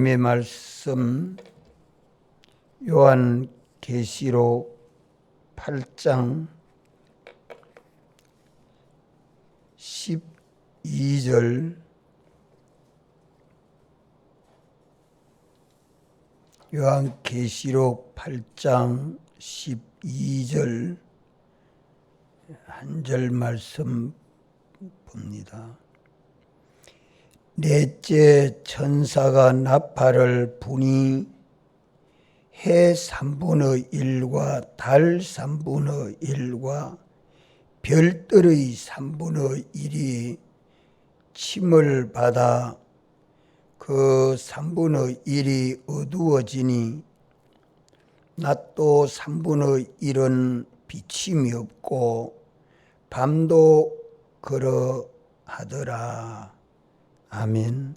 하나님의 말씀 요한계시록 8장 12절 요한계시록 8장 12절 한 절 말씀 봅니다. 넷째 천사가 나팔을 부니 해 3분의 1과 달 3분의 1과 별들의 3분의 1이 침을 받아 그 3분의 1이 어두워지니 낮도 3분의 1은 비침이 없고 밤도 그러하더라. 아멘.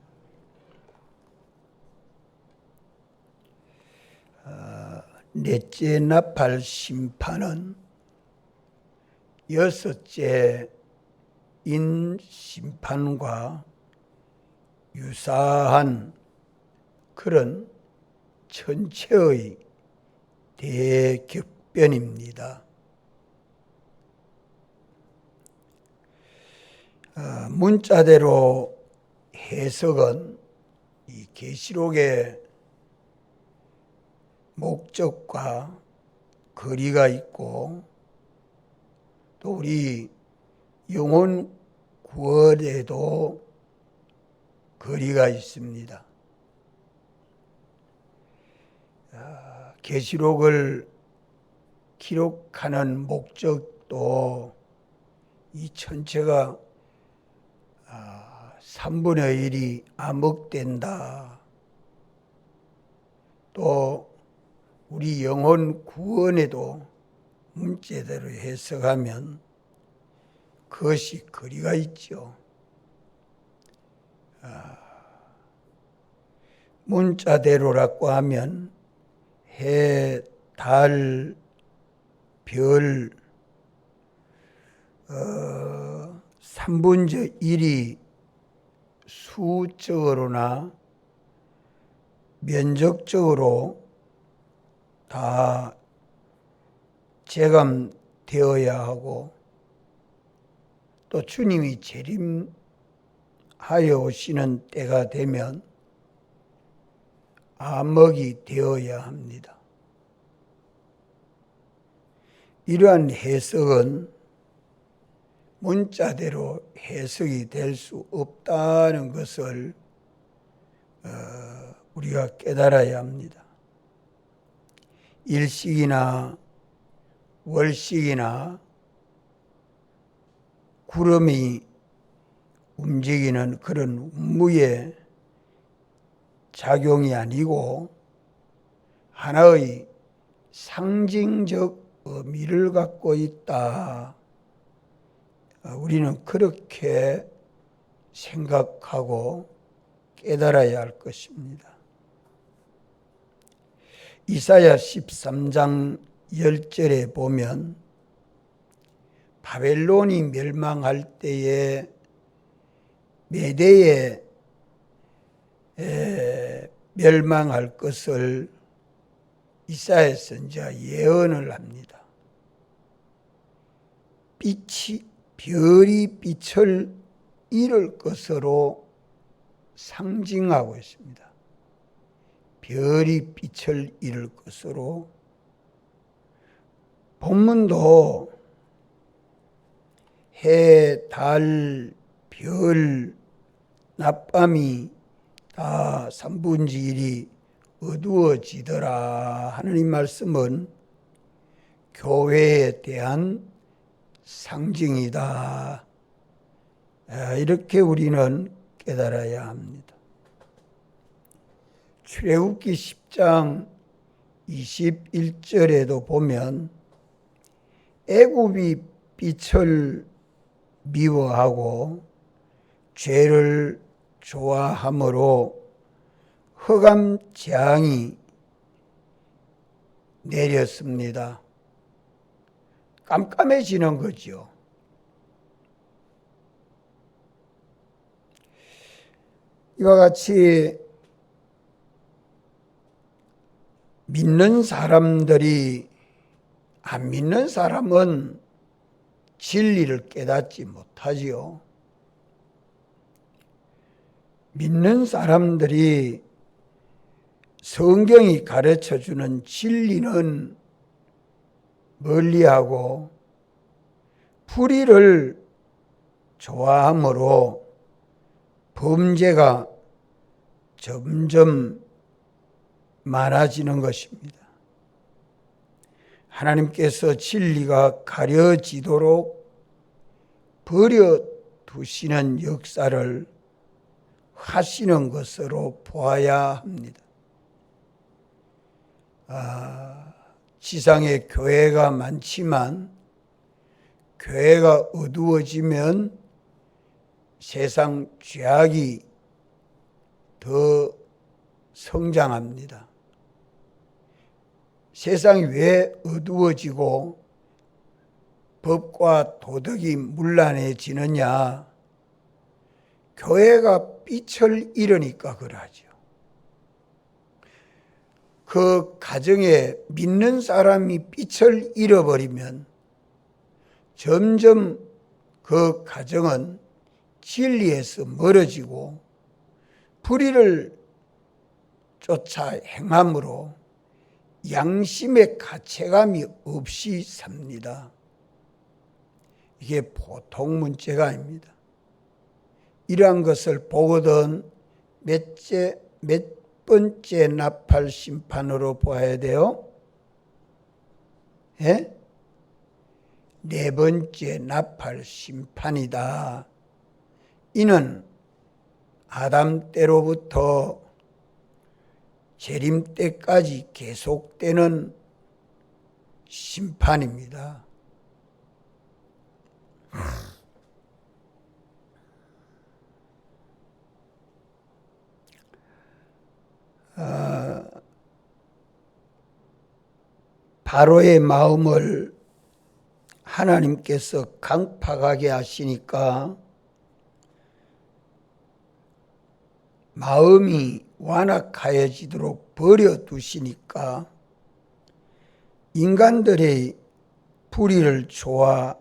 넷째 나팔 심판은 여섯째 인 심판과 유사한 그런 전체의 대격변입니다. 문자대로 해석은 이 계시록의 목적과 거리가 있고 또 우리 영혼 구원에도 거리가 있습니다. 계시록을 기록하는 목적도 이 전체가 3분의 1이 암흑된다. 또 우리 영혼 구원에도 문자대로 해석하면 그것이 거리가 있죠. 문자대로라고 하면 해, 달, 별 3분의 1이 수적으로나 면적적으로 다 재감되어야 하고 또 주님이 재림하여 오시는 때가 되면 암흑이 되어야 합니다. 이러한 해석은 문자대로 해석이 될 수 없다는 것을 우리가 깨달아야 합니다. 일식이나 월식이나 구름이 움직이는 그런 운무의 작용이 아니고 하나의 상징적 의미를 갖고 있다. 우리는 그렇게 생각하고 깨달아야 할 것입니다. 이사야 13장 10절에 보면 바벨론이 멸망할 때에 메대에 멸망할 것을 이사야 선지자가 예언을 합니다. 별이 빛을 잃을 것으로 상징하고 있습니다. 별이 빛을 잃을 것으로. 본문도 해, 달, 별, 낮밤이 다 3분의 1이 어두워지더라 하는 이 말씀은 교회에 대한 상징이다. 이렇게 우리는 깨달아야 합니다. 출애굽기 10장 21절에도 보면 애굽이 빛을 미워하고 죄를 좋아함으로 흑암 재앙이 내렸습니다. 깜깜해지는 거죠. 이와 같이 믿는 사람들이 안 믿는 사람은 진리를 깨닫지 못하지요. 믿는 사람들이 성경이 가르쳐주는 진리는 멀리하고 불의를 좋아하므로 범죄가 점점 많아지는 것입니다. 하나님께서 진리가 가려지도록 버려두시는 역사를 하시는 것으로 보아야 합니다. 지상에 교회가 많지만 교회가 어두워지면 세상 죄악이 더 성장합니다. 세상이 왜 어두워지고 법과 도덕이 문란해지느냐? 교회가 빛을 잃으니까 그러죠. 그 가정에 믿는 사람이 빛을 잃어버리면 점점 그 가정은 진리에서 멀어지고 불의를 쫓아 행함으로 양심의 가책감이 없이 삽니다. 이게 보통 문제가 아닙니다. 이러한 것을 보거든 몇 번째 나팔 심판으로 보아야 돼요? 예? 네 번째 나팔 심판이다. 이는 아담 때로부터 재림 때까지 계속되는 심판입니다. 바로의 마음을 하나님께서 강팍하게 하시니까 마음이 완악하여지도록 버려두시니까 인간들의 불의를 좋아하고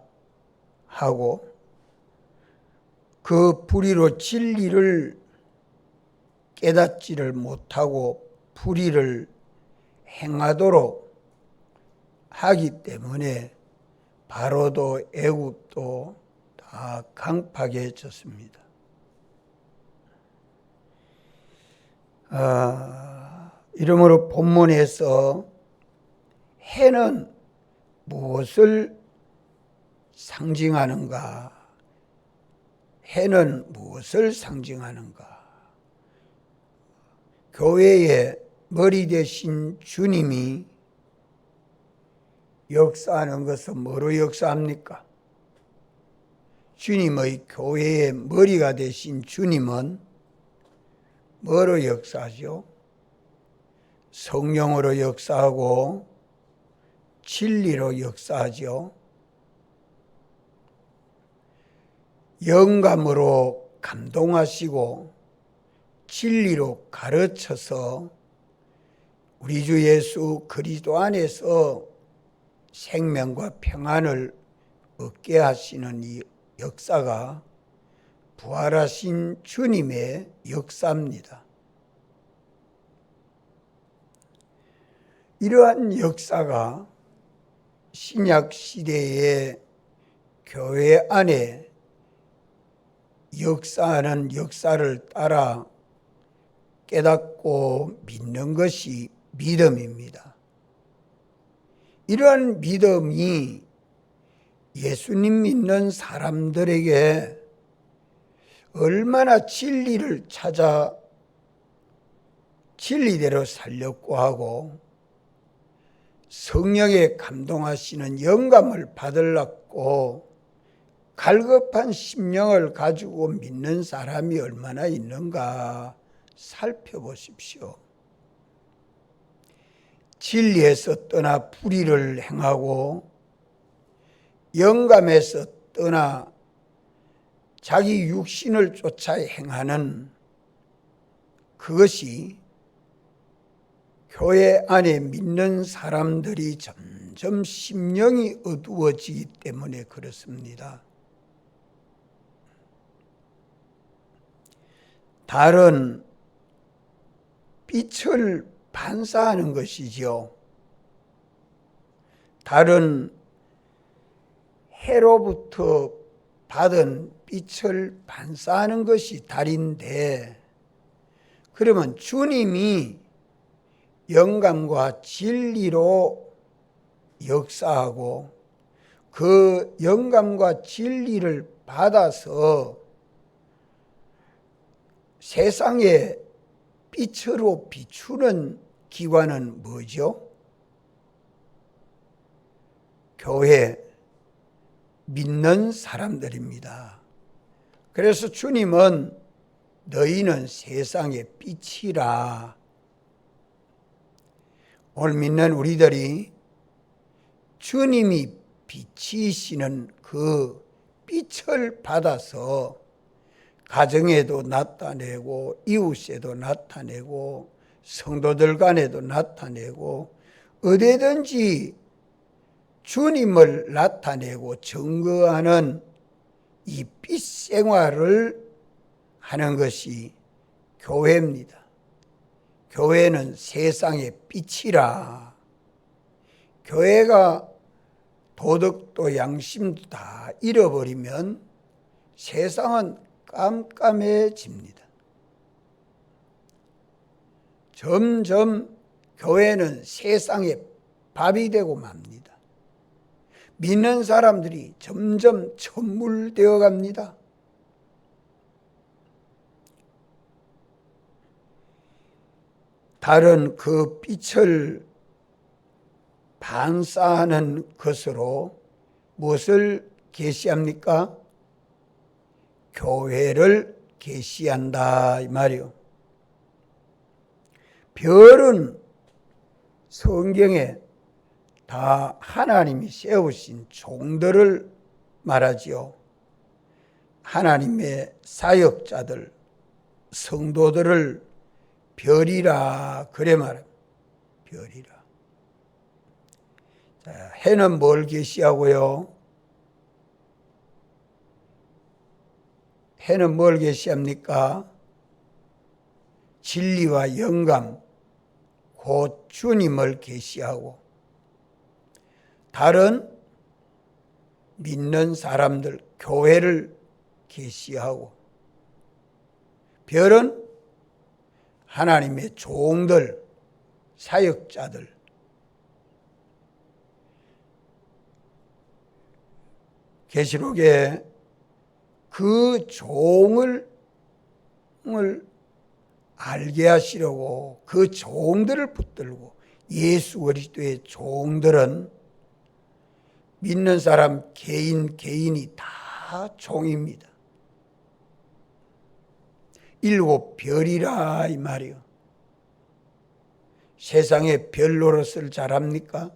그 불의로 진리를 깨닫지를 못하고 불의를 행하도록 하기 때문에 바로도 애굽도 다 강팍해졌습니다. 이러므로 본문에서 해는 무엇을 상징하는가? 해는 무엇을 상징하는가? 교회의 머리 되신 주님이 역사하는 것은 뭐로 역사합니까? 주님의 교회의 머리가 되신 주님은 뭐로 역사하죠? 성령으로 역사하고 진리로 역사하죠. 영감으로 감동하시고 진리로 가르쳐서 우리 주 예수 그리스도 안에서 생명과 평안을 얻게 하시는 이 역사가 부활하신 주님의 역사입니다. 이러한 역사가 신약 시대의 교회 안에 역사하는 역사를 따라 깨닫고 믿는 것이 믿음입니다. 이러한 믿음이 예수님 믿는 사람들에게 얼마나 진리를 찾아 진리대로 살려고 하고 성령에 감동하시는 영감을 받으려고 갈급한 심령을 가지고 믿는 사람이 얼마나 있는가 살펴보십시오. 진리에서 떠나 불의를 행하고 영감에서 떠나 자기 육신을 쫓아 행하는 그것이 교회 안에 믿는 사람들이 점점 심령이 어두워지기 때문에 그렇습니다. 달은 빛을 반사하는 것이지요. 달은 해로부터 받은 빛을 반사하는 것이 달인데, 그러면 주님이 영감과 진리로 역사하고 그 영감과 진리를 받아서 세상에 빛으로 비추는 기관은 뭐죠? 교회, 믿는 사람들입니다. 그래서 주님은 너희는 세상의 빛이라. 오늘 믿는 우리들이 주님이 비치시는 그 빛을 받아서 가정에도 나타내고 이웃에도 나타내고 성도들 간에도 나타내고 어디든지 주님을 나타내고 증거하는 이 빛 생활을 하는 것이 교회입니다. 교회는 세상의 빛이라. 교회가 도덕도 양심도 다 잃어버리면 세상은 깜깜해집니다. 점점 교회는 세상의 밥이 되고 맙니다. 믿는 사람들이 점점 천물되어 갑니다. 달은 그 빛을 반사하는 것으로 무엇을 계시합니까? 교회를 계시한다 이 말이요. 별은 성경에 다 하나님이 세우신 종들을 말하지요. 하나님의 사역자들, 성도들을 별이라 그래 말합니다. 별이라. 자, 해는 뭘 계시하고요? 해는 뭘 계시합니까? 진리와 영감, 곧 주님을 계시하고, 달은 믿는 사람들, 교회를 계시하고, 별은 하나님의 종들, 사역자들, 계시록에 그 종을 알게 하시려고 그 종들을 붙들고, 예수 그리스도의 종들은 믿는 사람 개인이 다 종입니다. 일곱 별이라 이 말이요. 세상에 별 노릇을 잘합니까?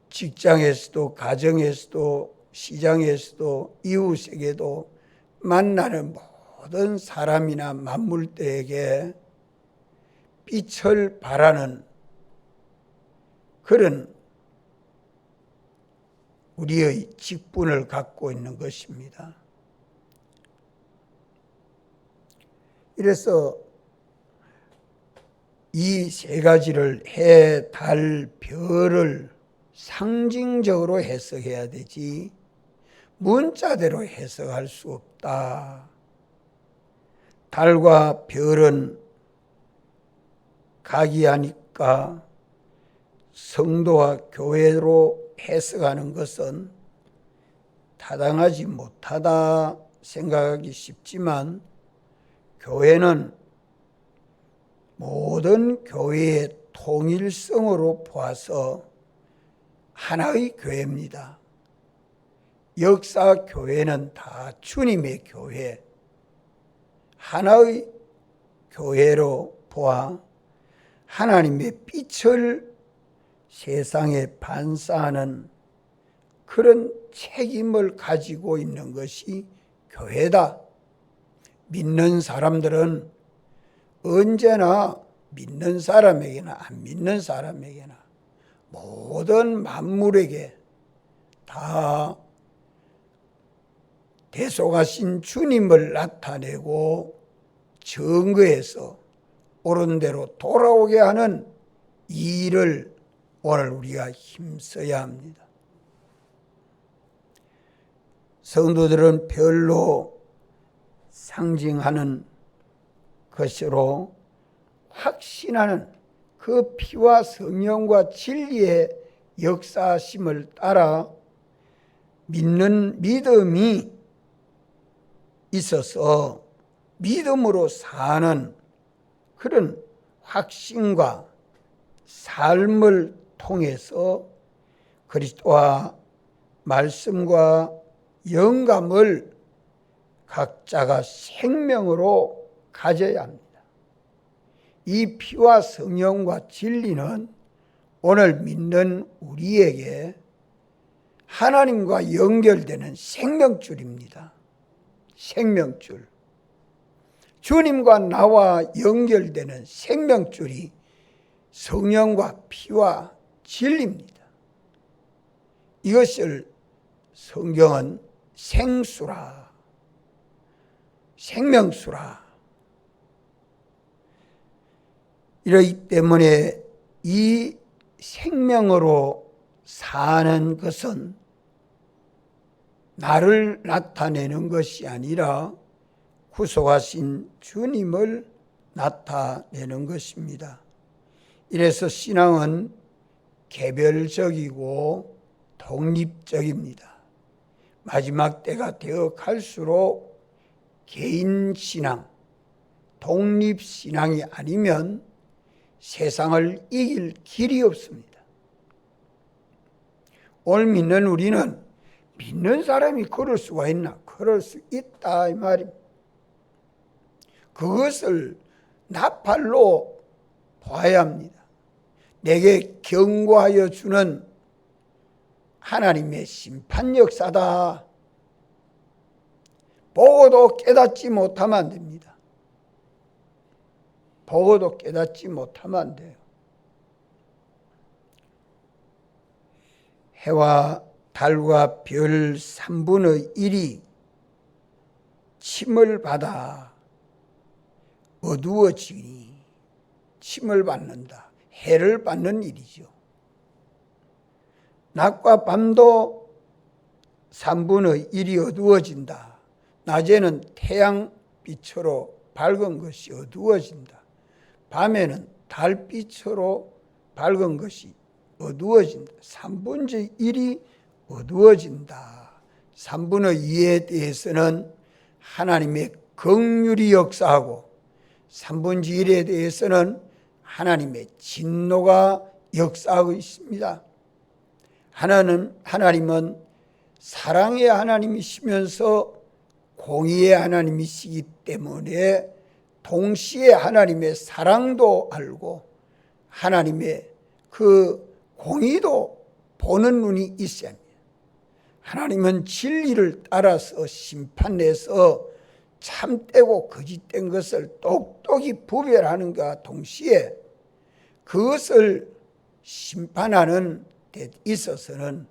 직장에서도 가정에서도 시장에서도 이웃에게도 만나는 모든 사람이나 만물들에게 빛을 발하는 그런 우리의 직분을 갖고 있는 것입니다. 이래서 이 세 가지를 해, 달, 별을 상징적으로 해석해야 되지 문자대로 해석할 수 없다. 달과 별은 각이하니까 성도와 교회로 해석하는 것은 타당하지 못하다 생각하기 쉽지만, 교회는 모든 교회의 통일성으로 보아서 하나의 교회입니다. 역사 교회는 다 주님의 교회, 하나의 교회로 보아 하나님의 빛을 세상에 반사하는 그런 책임을 가지고 있는 것이 교회다. 믿는 사람들은 언제나 믿는 사람에게나 안 믿는 사람에게나 모든 만물에게 다 대속하신 주님을 나타내고 증거해서 옳은 대로 돌아오게 하는 이 일을 오늘 우리가 힘써야 합니다. 성도들은 별로 상징하는 것으로 확신하는 그 피와 성령과 진리의 역사심을 따라 믿는 믿음이 있어서 믿음으로 사는 그런 확신과 삶을 통해서 그리스도와 말씀과 영감을 각자가 생명으로 가져야 합니다. 이 피와 성령과 진리는 오늘 믿는 우리에게 하나님과 연결되는 생명줄입니다. 생명줄. 주님과 나와 연결되는 생명줄이 성령과 피와 진리입니다. 이것을 성경은 생수라, 생명수라. 이러기 때문에 이 생명으로 사는 것은 나를 나타내는 것이 아니라 구속하신 주님을 나타내는 것입니다. 이래서 신앙은 개별적이고 독립적입니다. 마지막 때가 되어 갈수록 개인신앙, 독립신앙이 아니면 세상을 이길 길이 없습니다. 오늘 믿는 우리는 믿는 사람이 그럴 수가 있나? 그럴 수 있다 이 말입니다. 그것을 나팔로 봐야 합니다. 내게 경고하여 주는 하나님의 심판 역사다. 보고도 깨닫지 못하면 안 됩니다. 보고도 깨닫지 못하면 안 돼요. 해와 달과 별 3분의 1이 침을 받아 어두워지니 침을 받는다. 해를 받는 일이죠. 낮과 밤도 3분의 1이 어두워진다. 낮에는 태양빛으로 밝은 것이 어두워진다. 밤에는 달빛으로 밝은 것이 어두워진다. 3분의 1이 어두워진다. 3분의 2에 대해서는 하나님의 긍휼이 역사하고 3분의 1에 대해서는 하나님의 진노가 역사하고 있습니다. 하나님은 사랑의 하나님이시면서 공의의 하나님이시기 때문에 동시에 하나님의 사랑도 알고 하나님의 그 공의도 보는 눈이 있어야 합니다. 하나님은 진리를 따라서 심판해서 참되고 거짓된 것을 똑똑히 구별하는가 동시에 그것을 심판하는 데 있어서는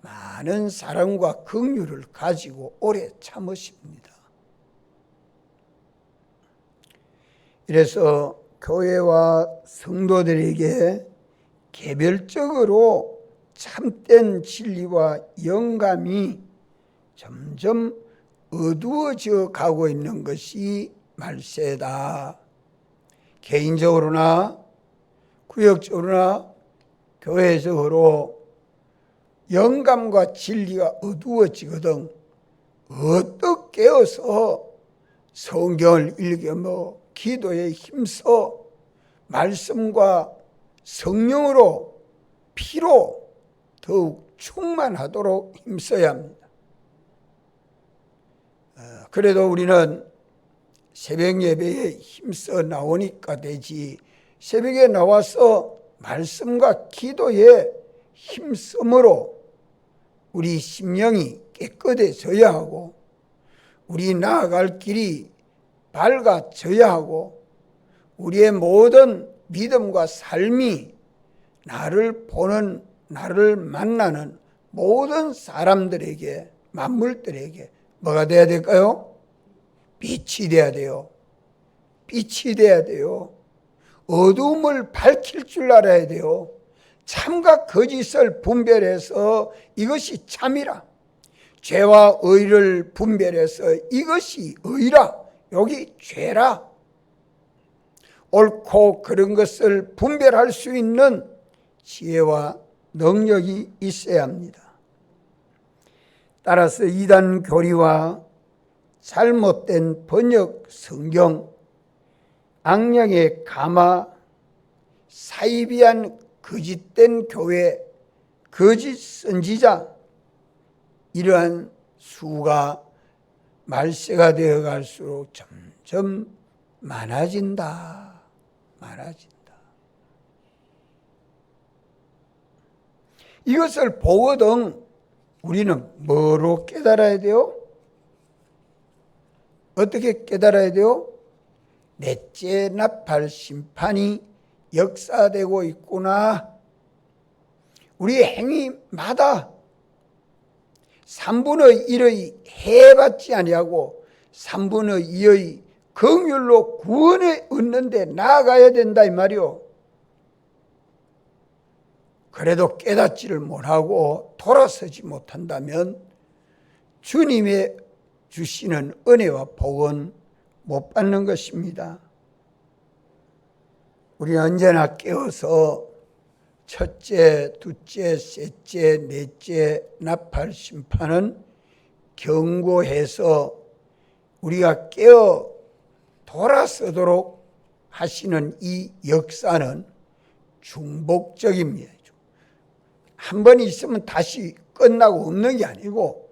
많은 사랑과 긍휼을 가지고 오래 참으십니다. 이래서 교회와 성도들에게 개별적으로 참된 진리와 영감이 점점 어두워져 가고 있는 것이 말세다. 개인적으로나 구역적으로나 교회적으로 영감과 진리가 어두워지거든 어떻게 깨어서 성경을 읽으며 기도에 힘써 말씀과 성령으로 피로 더욱 충만하도록 힘써야 합니다. 그래도 우리는 새벽 예배에 힘써 나오니까 되지 새벽에 나와서 말씀과 기도에 힘쓰므로 우리 심령이 깨끗해져야 하고 우리 나아갈 길이 밝아져야 하고 우리의 모든 믿음과 삶이 나를 보는, 나를 만나는 모든 사람들에게, 만물들에게 뭐가 돼야 될까요? 빛이 돼야 돼요. 빛이 돼야 돼요. 어두움을 밝힐 줄 알아야 돼요. 참과 거짓을 분별해서 이것이 참이라, 죄와 의를 분별해서 이것이 의라, 여기 죄라, 옳고 그런 것을 분별할 수 있는 지혜와 능력이 있어야 합니다. 따라서 이단 교리와 잘못된 번역 성경, 악령의 감화, 사이비한 거짓된 교회, 거짓 선지자, 이러한 수가 말세가 되어 갈수록 점점 많아진다. 이것을 보거든 우리는 뭐로 깨달아야 돼요? 어떻게 깨달아야 돼요? 넷째 나팔 심판이 역사되고 있구나. 우리 행위마다 3분의 1의 해받지 아니하고 3분의 2의 긍휼로 구원을 얻는데 나아가야 된다 이 말이요. 그래도 깨닫지를 못하고 돌아서지 못한다면 주님의 주시는 은혜와 복은 못 받는 것입니다. 우리는 언제나 깨어서 첫째, 둘째, 셋째, 넷째 나팔 심판은 경고해서 우리가 깨어 돌아서도록 하시는 이 역사는 중복적입니다. 한 번 있으면 다시 끝나고 없는 게 아니고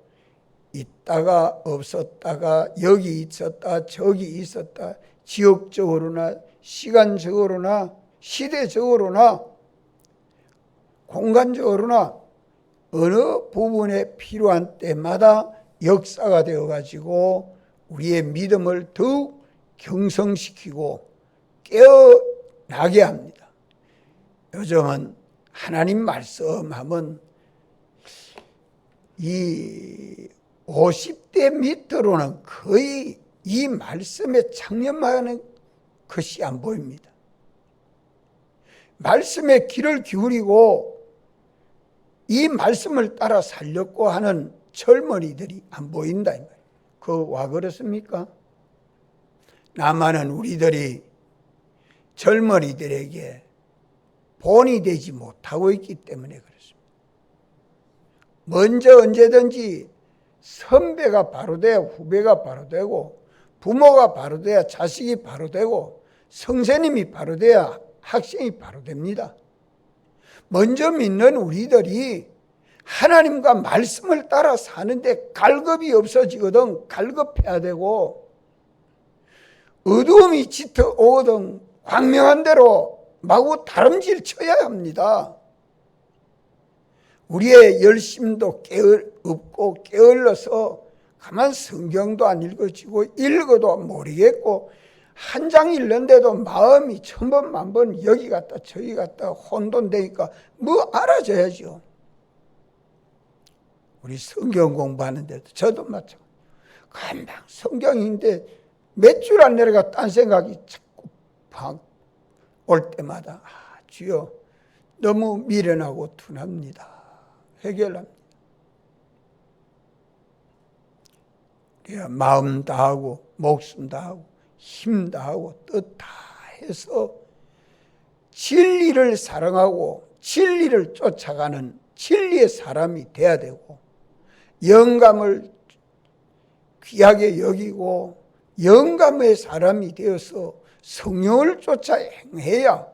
있다가 없었다가 여기 있었다 저기 있었다, 지역적으로나 시간적으로나 시대적으로나 공간적으로나 어느 부분에 필요한 때마다 역사가 되어가지고 우리의 믿음을 더욱 경성시키고 깨어나게 합니다. 요즘은 하나님 말씀하면 이 50대 밑으로는 거의 이 말씀에 창념하는 것이 안 보입니다. 말씀에 귀를 기울이고 이 말씀을 따라 살려고 하는 젊은이들이 안 보인다. 와 그렇습니까? 남한은 우리들이 젊은이들에게 본이 되지 못하고 있기 때문에 그렇습니다. 먼저 언제든지 선배가 바로 돼야 후배가 바로 되고, 부모가 바로 돼야 자식이 바로 되고, 선생님이 바로 돼야 학생이 바로 됩니다. 먼저 믿는 우리들이 하나님과 말씀을 따라 사는데 갈급이 없어지거든. 갈급해야 되고, 어두움이 짙어오거든 광명한 대로 마구 다름질 쳐야 합니다. 우리의 열심도 없고 게을러서 가만 성경도 안 읽어지고 읽어도 모르겠고 한 장 읽는데도 마음이 천번 만번 여기 갔다 저기 갔다 혼돈되니까 뭐 알아줘야죠. 우리 성경 공부하는데도 저도 마찬가지고 금방 성경인데 몇 줄 안 내려가 딴 생각이 자꾸 올 때마다 주여 너무 미련하고 둔합니다. 해결합니다. 마음 다하고 목숨 다하고 힘 다하고 뜻 다 해서 진리를 사랑하고 진리를 쫓아가는 진리의 사람이 돼야 되고, 영감을 귀하게 여기고 영감의 사람이 되어서 성령을 쫓아 행해야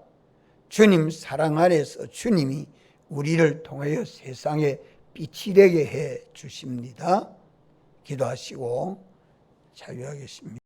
주님 사랑 안에서 주님이 우리를 통하여 세상에 빛이 되게 해 주십니다. 기도하시고 자유하겠습니다.